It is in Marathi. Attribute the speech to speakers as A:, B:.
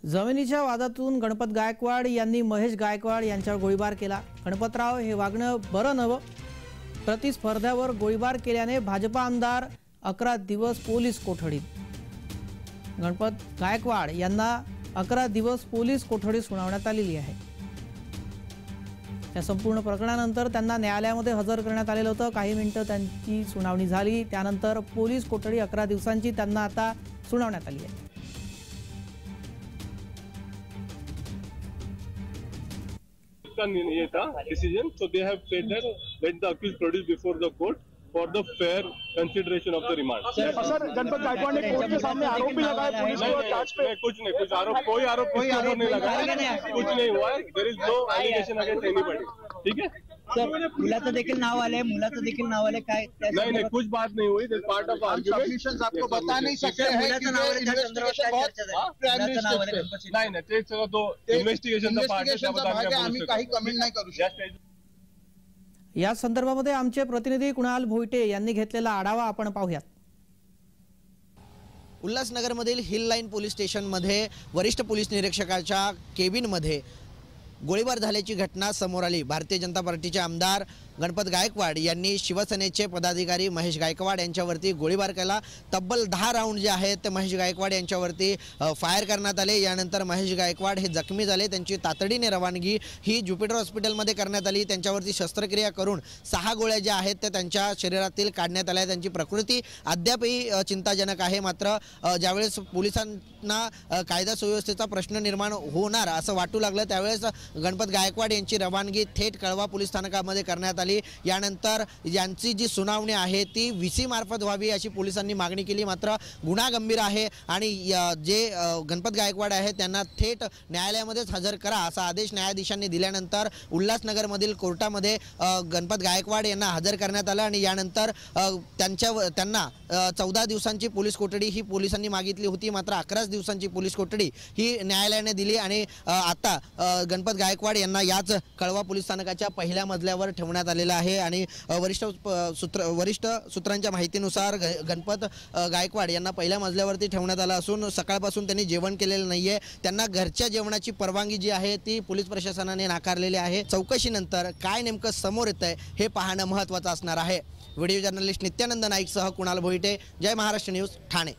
A: जमिनीच्या वादातून गणपत गायकवाड यांनी महेश गायकवाड यांच्यावर गोळीबार केला। गणपतराव हे वागणं बरं नव्हं। प्रतिस्पर्ध्यावर गोळीबार केल्याने भाजपा आमदार 11 दिवस पोलीस कोठडीत। गणपत गायकवाड यांना 11 दिवस पोलीस कोठडी सुनावण्यात आलेली आहे। या संपूर्ण प्रकरणानंतर त्यांना न्यायालयामध्ये हजर करण्यात आलेलं होतं। काही मिनिटं त्यांची सुनावणी झाली, त्यानंतर पोलीस कोठडी 11 दिवसांची त्यांना आता सुनावण्यात आली आहे।
B: ये था decision, so they have said that let the accused produce before the court for the fair consideration of the remand.
C: Sir, Ganpat Gaikwad ने कोर्ट के सामने आरोप भी लगाया पुलिस को जांच पे।
B: कुछ नहीं, कोई आरोप नहीं लगाया, कुछ नहीं हुआ। There is no allegation against anybody. ठीक है
D: सर, मुलाचं देखील नाव आले, काय
B: नहीं, कुछ बात नहीं हुई। दिस पार्ट ऑफ आर्ग्यूमेंट
C: आपको बता नहीं सकते हैं कि
B: नहीं ते सगळं तो इन्व्हेस्टिगेशनचा पार्ट आहे,
C: आम्ही काही कमेंट नाही करू शकत।
A: या संदर्भामध्ये आमचे प्रतिनिधी कुणाल भोईटे यांनी घेतलेला आढावा आपण पाहूयात।
E: उल्हासनगरमधील हिल लाईन पोलीस स्टेशनमध्ये वरिष्ठ पोलीस निरीक्षकाच्या केबिनमध्ये गोळीबार झाल्याची घटना समोर आली। भारतीय जनता पार्टीचे आमदार गणपत गायकवाड यांनी शिवसेनेचे पदाधिकारी महेश गायकवाड यांच्यावरती गोळीबार केला। तब्बल 10 राऊंड जे आहेत ते महेश गायकवाड यांच्यावरती फायर करण्यात आले। यानंतर महेश गायकवाड हे जखमी झाले। त्यांची तातडीने रवानगी ही ज्युपिटर हॉस्पिटलमध्ये करण्यात आली। त्यांच्यावरती शस्त्रक्रिया करून 6 गोळ्या ज्या आहेत त्या त्यांच्या शरीरातील काढण्यात आल्या। त्यांची प्रकृती अद्यापही चिंताजनक आहे। मात्र ज्यावेळेस पोलिसांना कायदा सुव्यवस्थेचा प्रश्न निर्माण होणार असं वाटू लागलं, त्यावेळेस गणपत गायकवाड यांची रवानगी थेट कळवा पोलीस स्थानकामध्ये करण्यात आली। यानंतर यांची जी सुनावणी आहे ती व्हीसी मार्फत व्हावी अशी पोलिसांनी मागणी केली। मात्र गुन्हा गंभीर आहे आणि जे गणपत गायकवाड आहे त्यांना थेट न्यायालयामध्येच हजर करा असा आदेश न्यायाधीशांनी दिल्यानंतर उल्हासनगरमधील कोर्टामध्ये गणपत गायकवाड यांना हजर करण्यात आलं आणि यानंतर त्यांना 14 दिवसांची पोलीस कोठडी ही पोलिसांनी मागितली होती। मात्र 11 दिवसांची पोलीस कोठडी ही न्यायालयाने दिली आणि आता गणपत गायकवाड यांना याच कळवा पोलीस स्थानकाच्या पहिल्या मजल्यावर ठेवण्यात आलेला आहे आणि वरिष्ठ सूत्रांच्या माहितीनुसार गणपत गायकवाड यांना पहिल्या मजल्यावरती ठेवण्यात आलं असून सकाळपासून त्यांनी जेवण केलेलं नाहीये। त्यांना घरच्या जेवणाची परवानगी जी आहे ती पोलीस प्रशासनाने नाकारलेली आहे। चौकशीनंतर काय नेमकं समोर येतंय हे पाहणं महत्त्वाचं असणार आहे। व्हिडिओ जर्नलिस्ट नित्यानंद नाईकसह कुणाल भोईटे, जय महाराष्ट्र न्यूज, ठाणे।